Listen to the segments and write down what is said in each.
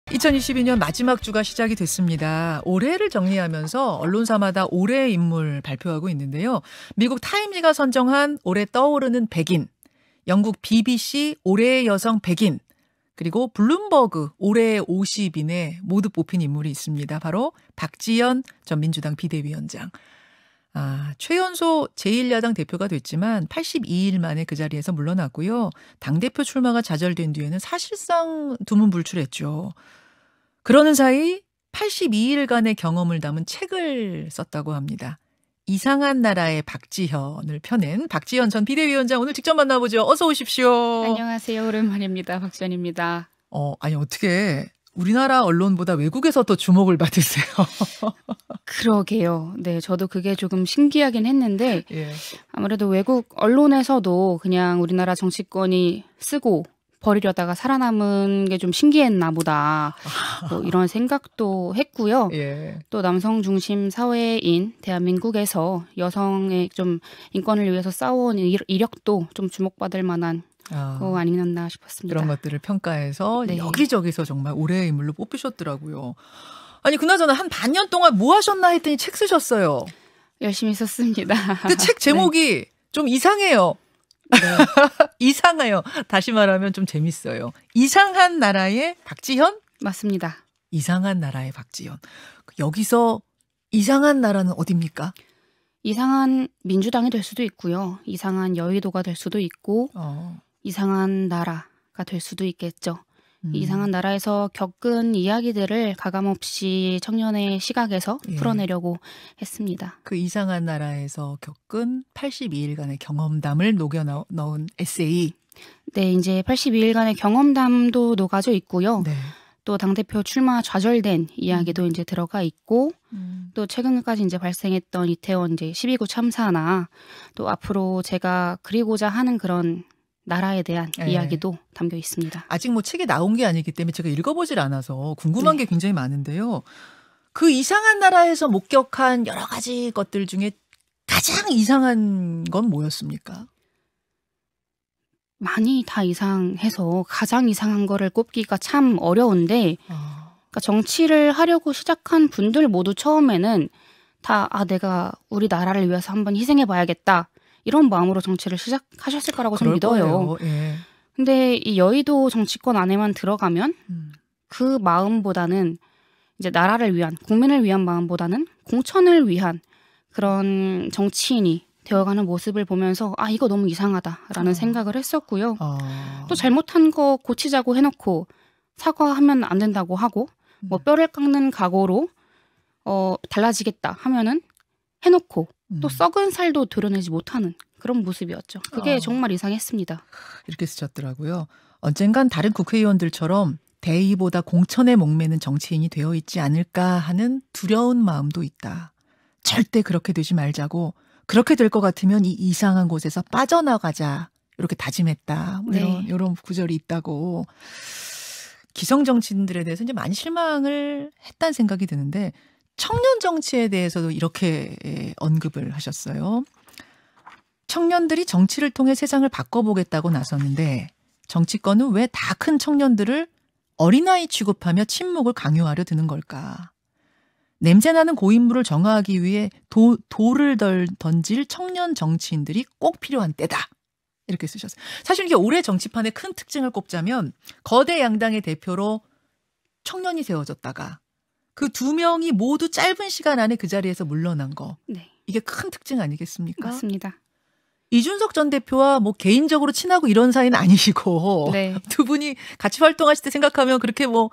2022년 마지막 주가 시작이 됐습니다. 올해를 정리하면서 언론사마다 올해의 인물 발표하고 있는데요. 미국 타임지가 선정한 올해 떠오르는 100인, 영국 BBC 올해의 여성 100인, 그리고 블룸버그 올해의 50인에 모두 뽑힌 인물이 있습니다. 바로 박지원 전 민주당 비대위원장. 최연소 제1야당 대표가 됐지만 82일 만에 그 자리에서 물러났고요. 당대표 출마가 좌절된 뒤에는 사실상 두문불출했죠. 그러는 사이 82일간의 경험을 담은 책을 썼다고 합니다. 이상한 나라의 박지현을 펴낸 박지현 전 비대위원장 오늘 직접 만나보죠. 어서 오십시오. 안녕하세요. 오랜만입니다. 박지현입니다. 아니 어떻게 우리나라 언론보다 외국에서 더 주목을 받으세요? 그러게요. 네, 저도 그게 조금 신기하긴 했는데 예. 아무래도 외국 언론에서도 그냥 우리나라 정치권이 쓰고 버리려다가 살아남은 게 좀 신기했나 보다. 뭐 이런 생각도 했고요. 예. 또 남성 중심 사회인 대한민국에서 여성의 좀 인권을 위해서 싸워온 이력도 좀 주목받을 만한 거 아니었나 싶었습니다. 그런 것들을 평가해서 네. 여기저기서 정말 올해의 인물로 뽑히셨더라고요. 아니 그나저나 한 반년 동안 뭐 하셨나 했더니 책 쓰셨어요. 열심히 썼습니다. 그 책 제목이 네. 좀 이상해요. 네. 이상해요. 다시 말하면 좀 재밌어요. 이상한 나라의 박지현? 맞습니다. 이상한 나라의 박지현. 여기서 이상한 나라는 어디입니까? 이상한 민주당이 될 수도 있고요. 이상한 여의도가 될 수도 있고 이상한 나라가 될 수도 있겠죠. 이상한 나라에서 겪은 이야기들을 가감없이 청년의 시각에서 풀어내려고 했습니다. 그 이상한 나라에서 겪은 82일간의 경험담을 녹여 넣은 에세이. 네, 이제 82일간의 경험담도 녹아져 있고요. 네. 또 당대표 출마 좌절된 이야기도 이제 들어가 있고 또 최근까지 이제 발생했던 이태원 이제 12구 참사나 또 앞으로 제가 그리고자 하는 그런 나라에 대한 이야기도 담겨 있습니다. 아직 뭐 책이 나온 게 아니기 때문에 제가 읽어보질 않아서 궁금한 게 굉장히 많은데요. 그 이상한 나라에서 목격한 여러 가지 것들 중에 가장 이상한 건 뭐였습니까? 많이 다 이상해서 가장 이상한 거를 꼽기가 참 어려운데 그러니까 정치를 하려고 시작한 분들 모두 처음에는 다 내가 우리 나라를 위해서 한번 희생해봐야겠다. 이런 마음으로 정치를 시작하셨을 거라고 저는 믿어요. 예. 근데 이 여의도 정치권 안에만 들어가면 그 마음보다는 이제 나라를 위한, 국민을 위한 마음보다는 공천을 위한 그런 정치인이 되어가는 모습을 보면서 이거 너무 이상하다라는 생각을 했었고요. 또 잘못한 거 고치자고 해놓고 사과하면 안 된다고 하고 뭐 뼈를 깎는 각오로 달라지겠다 하면은 해놓고 또 썩은 살도 도려내지 못하는 그런 모습이었죠. 그게 정말 이상했습니다. 이렇게 쓰셨더라고요. 언젠간 다른 국회의원들처럼 대의보다 공천에 목매는 정치인이 되어 있지 않을까 하는 두려운 마음도 있다. 절대 그렇게 되지 말자고 그렇게 될 것 같으면 이 이상한 곳에서 빠져나가자 이렇게 다짐했다. 뭐 이런 구절이 있다고. 기성 정치인들에 대해서 이제 많이 실망을 했다는 생각이 드는데 청년 정치에 대해서도 이렇게 언급을 하셨어요. 청년들이 정치를 통해 세상을 바꿔보겠다고 나섰는데 정치권은 왜 다 큰 청년들을 어린아이 취급하며 침묵을 강요하려 드는 걸까? 냄새나는 고인물을 정화하기 위해 돌을 던질 청년 정치인들이 꼭 필요한 때다. 이렇게 쓰셨어요. 사실 이게 올해 정치판의 큰 특징을 꼽자면 거대 양당의 대표로 청년이 세워졌다가 그 두 명이 모두 짧은 시간 안에 그 자리에서 물러난 거. 네. 이게 큰 특징 아니겠습니까? 맞습니다. 이준석 전 대표와 뭐 개인적으로 친하고 이런 사이는 아니시고 두 분이 같이 활동하실 때 생각하면 그렇게 뭐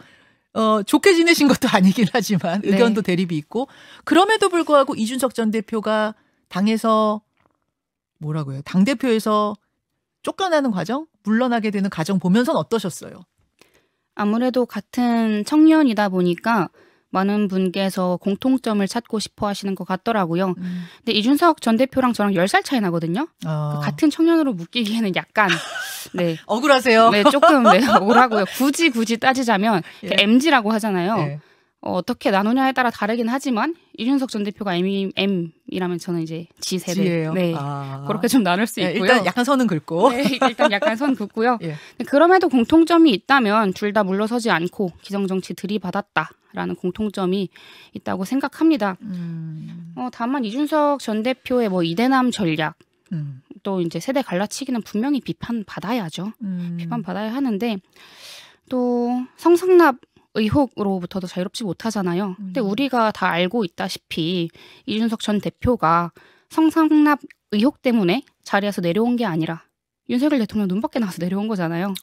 좋게 지내신 것도 아니긴 하지만 의견도 대립이 있고 그럼에도 불구하고 이준석 전 대표가 당에서 뭐라고요? 당대표에서 쫓겨나는 과정? 물러나게 되는 과정 보면서는 어떠셨어요? 아무래도 같은 청년이다 보니까 많은 분께서 공통점을 찾고 싶어 하시는 것 같더라고요. 근데 이준석 전 대표랑 저랑 10살 차이 나거든요. 같은 청년으로 묶이기에는 약간 억울하세요? 네, 조금 억울하고요. 굳이 따지자면 MZ라고 하잖아요. 어떻게 나누냐에 따라 다르긴 하지만 이준석 전 대표가 M이라면 저는 이제 G세대. G예요? 네. 그렇게 좀 나눌 수 있고요. 일단 약간 선은 긋고. 네, 일단 약간 선 긋고요. 예. 그럼에도 공통점이 있다면 둘 다 물러서지 않고 기성정치 들이받았다라는 공통점이 있다고 생각합니다. 다만 이준석 전 대표의 뭐 이대남 전략 또 이제 세대 갈라치기는 분명히 비판받아야죠. 비판받아야 하는데 또 성상납 의혹으로부터도 자유롭지 못하잖아요. 근데 우리가 다 알고 있다시피 이준석 전 대표가 성상납 의혹 때문에 자리에서 내려온 게 아니라 윤석열 대통령 눈밖에 나와서 내려온 거잖아요.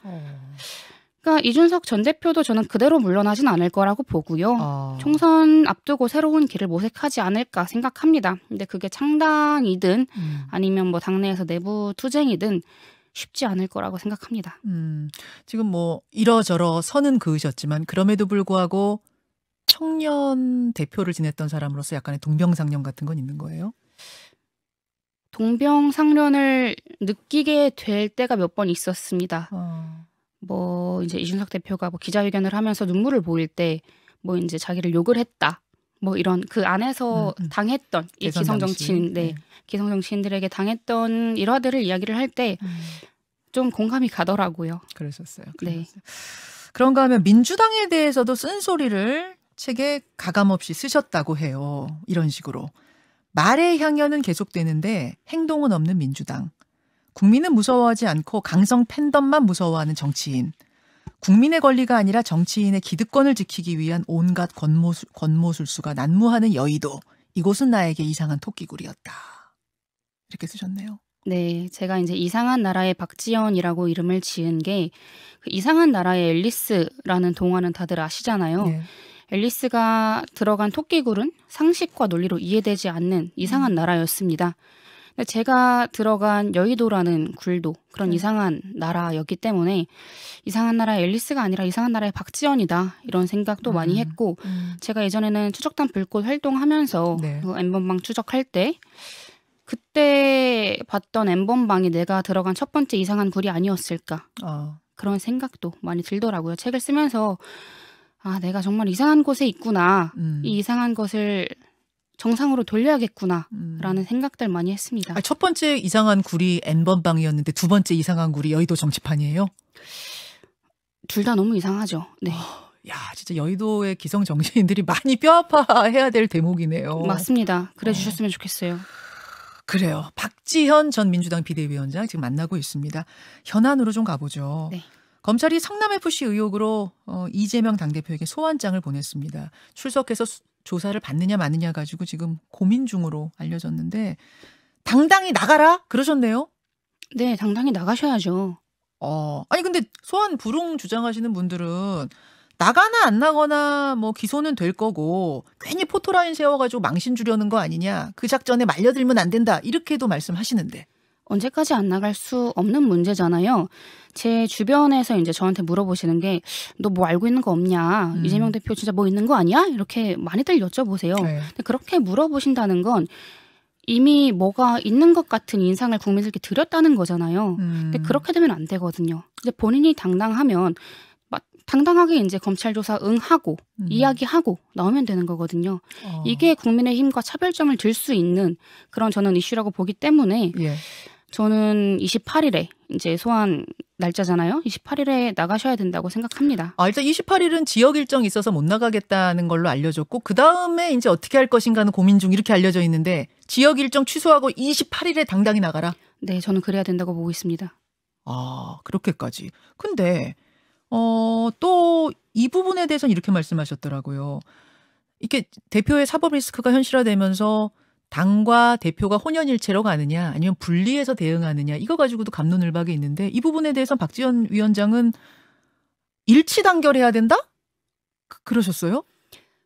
그러니까 이준석 전 대표도 저는 그대로 물러나진 않을 거라고 보고요. 총선 앞두고 새로운 길을 모색하지 않을까 생각합니다. 근데 그게 창당이든 아니면 뭐 당내에서 내부 투쟁이든 쉽지 않을 거라고 생각합니다. 지금 뭐 이러저러 선은 그으셨지만 그럼에도 불구하고 청년 대표를 지냈던 사람으로서 약간의 동병상련 같은 건 있는 거예요? 동병상련을 느끼게 될 때가 몇 번 있었습니다. 뭐 이제 이준석 대표가 뭐 기자회견을 하면서 눈물을 보일 때 뭐 이제 자기를 욕을 했다. 뭐 이런 그 안에서 당했던 이 기성 정치인, 네, 기성 정치인들에게 당했던 일화들을 이야기를 할 때 좀 공감이 가더라고요. 그러셨어요. 네. 그런가 하면 민주당에 대해서도 쓴소리를 책에 가감없이 쓰셨다고 해요. 이런 식으로. 말의 향연은 계속되는데 행동은 없는 민주당. 국민은 무서워하지 않고 강성 팬덤만 무서워하는 정치인. 국민의 권리가 아니라 정치인의 기득권을 지키기 위한 온갖 권모술수가 난무하는 여의도. 이곳은 나에게 이상한 토끼굴이었다. 이렇게 쓰셨네요. 네, 제가 이제 이상한 나라의 박지연이라고 이름을 지은 게 그 이상한 나라의 앨리스라는 동화는 다들 아시잖아요. 네. 앨리스가 들어간 토끼굴은 상식과 논리로 이해되지 않는 이상한 나라였습니다. 근데 제가 들어간 여의도라는 굴도 그런 이상한 나라였기 때문에 이상한 나라의 앨리스가 아니라 이상한 나라의 박지연이다 이런 생각도 많이 했고 제가 예전에는 추적단 불꽃 활동하면서 네. 그 N번방 추적할 때 그때 봤던 N번방이 내가 들어간 첫 번째 이상한 굴이 아니었을까 그런 생각도 많이 들더라고요. 책을 쓰면서 아 내가 정말 이상한 곳에 있구나. 이 이상한 것을 정상으로 돌려야겠구나 라는 생각들 많이 했습니다. 첫 번째 이상한 굴이 N번방이었는데 두 번째 이상한 굴이 여의도 정치판이에요? 둘 다 너무 이상하죠. 네. 야, 진짜 여의도의 기성 정치인들이 많이 뼈아파해야 될 대목이네요. 맞습니다. 그래 주셨으면 좋겠어요. 그래요. 박지현 전 민주당 비대위원장 지금 만나고 있습니다. 현안으로 좀 가보죠. 네. 검찰이 성남FC 의혹으로 이재명 당대표에게 소환장을 보냈습니다. 출석해서 조사를 받느냐 마느냐 가지고 지금 고민 중으로 알려졌는데 당당히 나가라 그러셨네요. 네, 당당히 나가셔야죠. 아니 근데 소환 불응 주장하시는 분들은 나가나 안 나거나 뭐 기소는 될 거고 괜히 포토라인 세워가지고 망신 주려는 거 아니냐. 그 작전에 말려들면 안 된다. 이렇게도 말씀하시는데. 언제까지 안 나갈 수 없는 문제잖아요. 제 주변에서 이제 저한테 물어보시는 게 너 뭐 알고 있는 거 없냐? 이재명 대표 진짜 뭐 있는 거 아니야? 이렇게 많이들 여쭤보세요. 네. 근데 그렇게 물어보신다는 건 이미 뭐가 있는 것 같은 인상을 국민들께 드렸다는 거잖아요. 근데 그렇게 되면 안 되거든요. 이제 본인이 당당하면 당당하게 이제 검찰 조사 응하고 이야기하고 나오면 되는 거거든요. 이게 국민의힘과 차별점을 들 수 있는 그런 저는 이슈라고 보기 때문에 예. 저는 28일에 이제 소환 날짜잖아요. 28일에 나가셔야 된다고 생각합니다. 일단 28일은 지역 일정이 있어서 못 나가겠다는 걸로 알려졌고 그다음에 이제 어떻게 할 것인가는 고민 중 이렇게 알려져 있는데 지역 일정 취소하고 28일에 당당히 나가라? 네, 저는 그래야 된다고 보고 있습니다. 그렇게까지. 근데 또 이 부분에 대해서는 이렇게 말씀하셨더라고요. 이게 대표의 사법 리스크가 현실화되면서 당과 대표가 혼연일체로 가느냐 아니면 분리해서 대응하느냐 이거 가지고도 갑론을박이 있는데 이 부분에 대해서 박지원 위원장은 일치 단결해야 된다? 그러셨어요?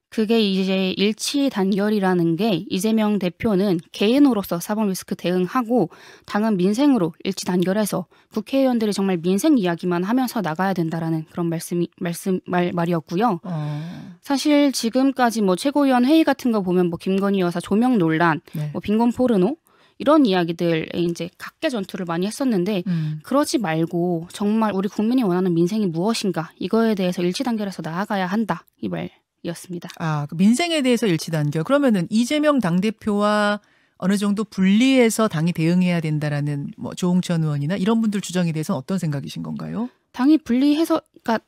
그게 이제 일치 단결이라는 게 이재명 대표는 개인으로서 사법 리스크 대응하고 당은 민생으로 일치 단결해서 국회의원들이 정말 민생 이야기만 하면서 나가야 된다라는 그런 말이었고요. 사실 지금까지 뭐 최고위원 회의 같은 거 보면 뭐 김건희 여사 조명 논란, 네. 뭐 빈곤 포르노 이런 이야기들에 이제 각계 전투를 많이 했었는데 그러지 말고 정말 우리 국민이 원하는 민생이 무엇인가 이거에 대해서 일치 단결해서 나아가야 한다 이 말 일치단결이었습니다. 그 민생에 대해서 일치단결. 그러면은 이재명 당대표와 어느 정도 분리해서 당이 대응해야 된다라는 뭐 조홍천 의원이나 이런 분들 주장에 대해서는 어떤 생각이신 건가요? 당이 분리해서, 그러니까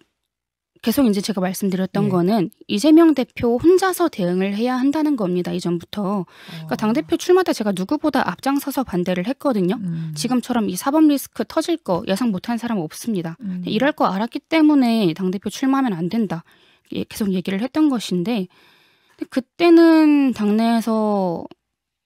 계속 이제 제가 말씀드렸던 예. 거는 이재명 대표 혼자서 대응을 해야 한다는 겁니다. 이전부터. 그러니까 당대표 출마 때 제가 누구보다 앞장서서 반대를 했거든요. 지금처럼 이 사법 리스크 터질 거 예상 못한 사람은 없습니다. 이럴 거 알았기 때문에 당대표 출마하면 안 된다. 계속 얘기를 했던 것인데 그때는 당내에서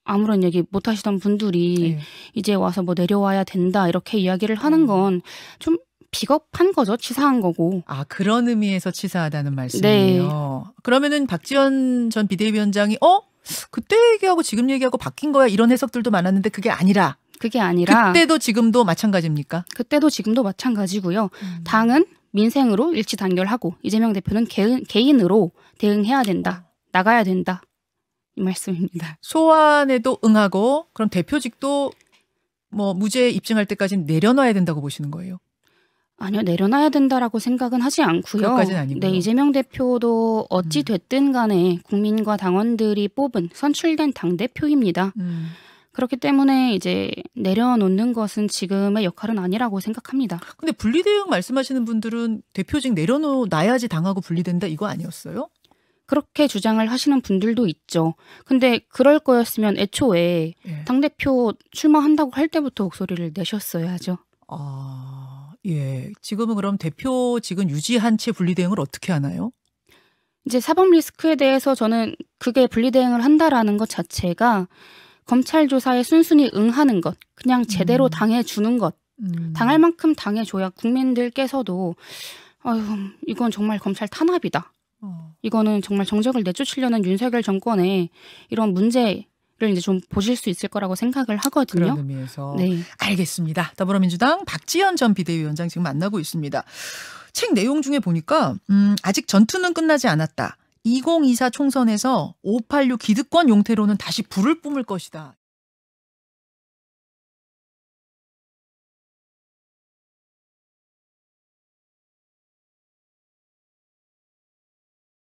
아무런 얘기 못 하시던 분들이 예. 이제 와서 뭐 내려와야 된다 이렇게 이야기를 하는 건 좀 비겁한 거죠. 치사한 거고. 그런 의미에서 치사하다는 말씀이에요. 그러면은 박지원 전 비대위원장이 그때 얘기하고 지금 얘기하고 바뀐 거야 이런 해석들도 많았는데 그게 아니라 그때도 지금도 마찬가지입니까? 그때도 지금도 마찬가지고요. 당은 민생으로 일치 단결하고 이재명 대표는 개인으로 대응해야 된다. 나가야 된다. 이 말씀입니다. 소환에도 응하고 그럼 대표직도 뭐 무죄 입증할 때까지는 내려놔야 된다고 보시는 거예요? 아니요. 내려놔야 된다라고 생각은 하지 않고요. 그것까지는 아니고요. 네, 이재명 대표도 어찌 됐든 간에 국민과 당원들이 뽑은 선출된 당대표입니다. 그렇기 때문에 이제 내려놓는 것은 지금의 역할은 아니라고 생각합니다. 근데 분리대응 말씀하시는 분들은 대표직 내려놔야지 당하고 분리된다 이거 아니었어요? 그렇게 주장을 하시는 분들도 있죠. 근데 그럴 거였으면 애초에 당대표 출마한다고 할 때부터 목소리를 내셨어야죠. 예. 지금은 그럼 대표직은 유지한 채 분리대응을 어떻게 하나요? 이제 사법 리스크에 대해서 저는 그게 분리대응을 한다라는 것 자체가 검찰 조사에 순순히 응하는 것, 그냥 제대로 당해주는 것, 당할 만큼 당해줘야 국민들께서도 이건 정말 검찰 탄압이다. 이거는 정말 정적을 내쫓으려는 윤석열 정권의 이런 문제를 이제 좀 보실 수 있을 거라고 생각을 하거든요. 그런 의미에서. 네. 알겠습니다. 더불어민주당 박지원 전 비대위원장 지금 만나고 있습니다. 책 내용 중에 보니까 아직 전투는 끝나지 않았다. 2024 총선에서 586 기득권 용태로는 다시 불을 뿜을 것이다.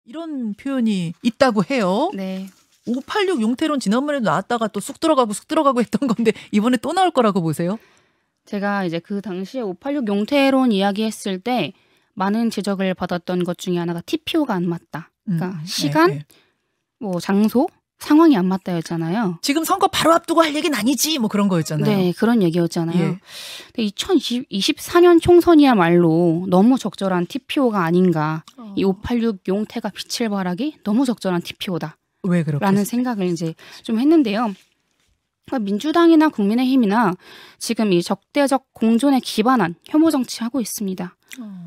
이런 표현이 있다고 해요. 네. 586 용태론 지난번에도 나왔다가 또 쑥 들어가고 했던 건데 이번에 또 나올 거라고 보세요? 제가 이제 그 당시에 586 용태론 이야기했을 때 많은 지적을 받았던 것 중에 하나가 TPO가 안 맞다. 그러니까 시간, 뭐 장소, 상황이 안 맞다였잖아요. 지금 선거 바로 앞두고 할 얘기는 아니지 뭐 그런 거였잖아요. 네, 그런 얘기였잖아요. 근데 2024년 총선이야말로 너무 적절한 TPO가 아닌가. 이 586 용태가 빛을 발하기 너무 적절한 TPO다. 왜 그렇게? 라는 생각을 이제 좀 했는데요. 그러니까 민주당이나 국민의힘이나 지금 이 적대적 공존에 기반한 혐오 정치하고 있습니다.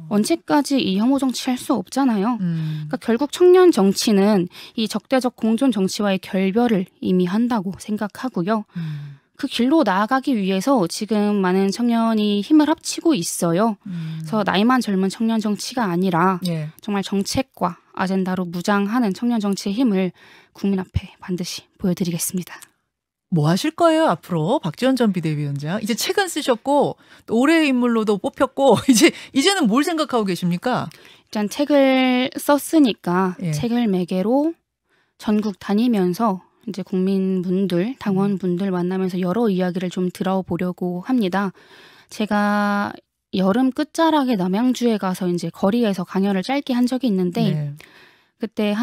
언제까지 이 혐오 정치 할 수 없잖아요. 그러니까 결국 청년 정치는 이 적대적 공존 정치와의 결별을 이미 한다고 생각하고요. 그 길로 나아가기 위해서 지금 많은 청년이 힘을 합치고 있어요. 그래서 나이만 젊은 청년 정치가 아니라 정말 정책과 아젠다로 무장하는 청년 정치의 힘을 국민 앞에 반드시 보여드리겠습니다. 뭐 하실 거예요 앞으로? 박지원 전 비대위원장 이제 책은 쓰셨고 또 올해의 인물로도 뽑혔고 이제는 뭘 생각하고 계십니까? 일단 책을 썼으니까 책을 매개로 전국 다니면서 이제 국민분들, 당원분들 만나면서 여러 이야기를 좀 들어보려고 합니다. 제가 여름 끝자락에 남양주에 가서 이제 거리에서 강연을 짧게 한 적이 있는데 그때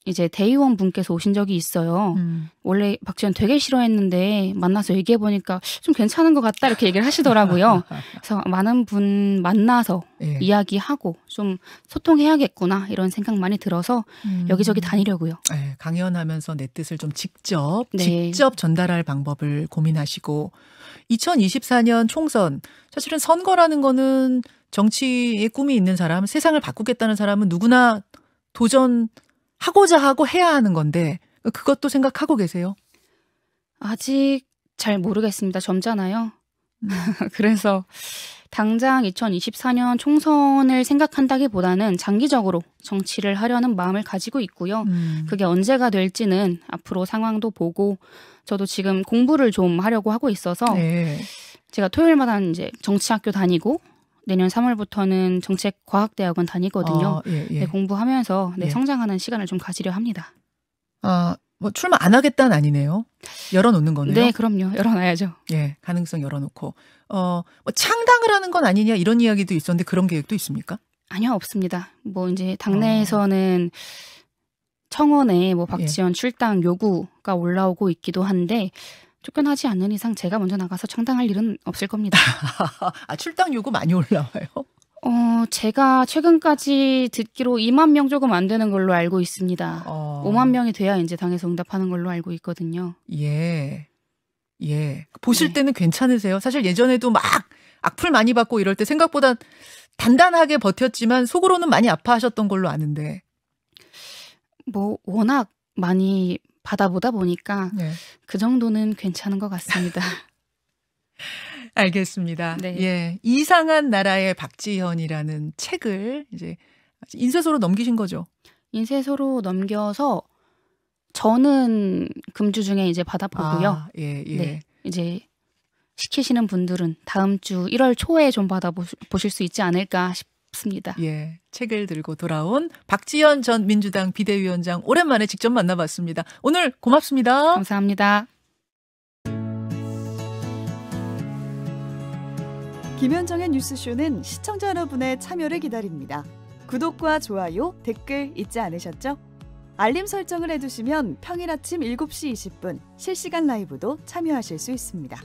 이제 대의원 분께서 오신 적이 있어요. 원래 박지원 되게 싫어했는데 만나서 얘기해보니까 좀 괜찮은 것 같다 이렇게 얘기를 하시더라고요. 그래서 많은 분 만나서 이야기하고 좀 소통해야겠구나 이런 생각 많이 들어서 여기저기 다니려고요. 강연하면서 내 뜻을 좀 직접 전달할 방법을 고민하시고 2024년 총선 사실은 선거라는 거는 정치의 꿈이 있는 사람, 세상을 바꾸겠다는 사람은 누구나 도전하고자 하고 해야 하는 건데 그것도 생각하고 계세요? 아직 잘 모르겠습니다. 젊잖아요. 그래서 당장 2024년 총선을 생각한다기보다는 장기적으로 정치를 하려는 마음을 가지고 있고요. 그게 언제가 될지는 앞으로 상황도 보고 저도 지금 공부를 좀 하려고 하고 있어서 제가 토요일마다 이제 정치학교 다니고 내년 3월부터는 정책과학대학원 다니거든요. 예, 예. 네, 공부하면서 예. 성장하는 시간을 좀 가지려 합니다. 뭐 출마 안 하겠다는 아니네요. 열어놓는 거네요. 네, 그럼요. 열어놔야죠. 예, 가능성 열어놓고. 뭐 창당을 하는 건 아니냐 이런 이야기도 있었는데 그런 계획도 있습니까? 아니요, 없습니다. 뭐 이제 당내에서는 청원에 뭐 박지원 출당 요구가 올라오고 있기도 한데 쫓겨나지 않는 이상 제가 먼저 나가서 창당할 일은 없을 겁니다. 출당 요구 많이 올라와요? 제가 최근까지 듣기로 2만 명 조금 안 되는 걸로 알고 있습니다. 5만 명이 돼야 이제 당에서 응답하는 걸로 알고 있거든요. 예. 보실 때는 괜찮으세요? 사실 예전에도 막 악플 많이 받고 이럴 때 생각보다 단단하게 버텼지만 속으로는 많이 아파하셨던 걸로 아는데. 뭐 워낙 많이 받아보다 보니까 그 정도는 괜찮은 것 같습니다. 알겠습니다. 네. 예, 이상한 나라의 박지현이라는 책을 이제 인쇄소로 넘기신 거죠? 인쇄소로 넘겨서 저는 금주 중에 이제 받아보고요. 예. 이제 시키시는 분들은 다음 주 1월 초에 좀 받아보실 수 있지 않을까 싶습니다. 예, 책을 들고 돌아온 박지현 전 민주당 비대위원장 오랜만에 직접 만나봤습니다. 오늘 고맙습니다. 감사합니다. 김현정의 뉴스쇼는 시청자 여러분의 참여를 기다립니다. 구독과 좋아요, 댓글 잊지 않으셨죠? 알림 설정을 해두시면 평일 아침 7시 20분 실시간 라이브도 참여하실 수 있습니다.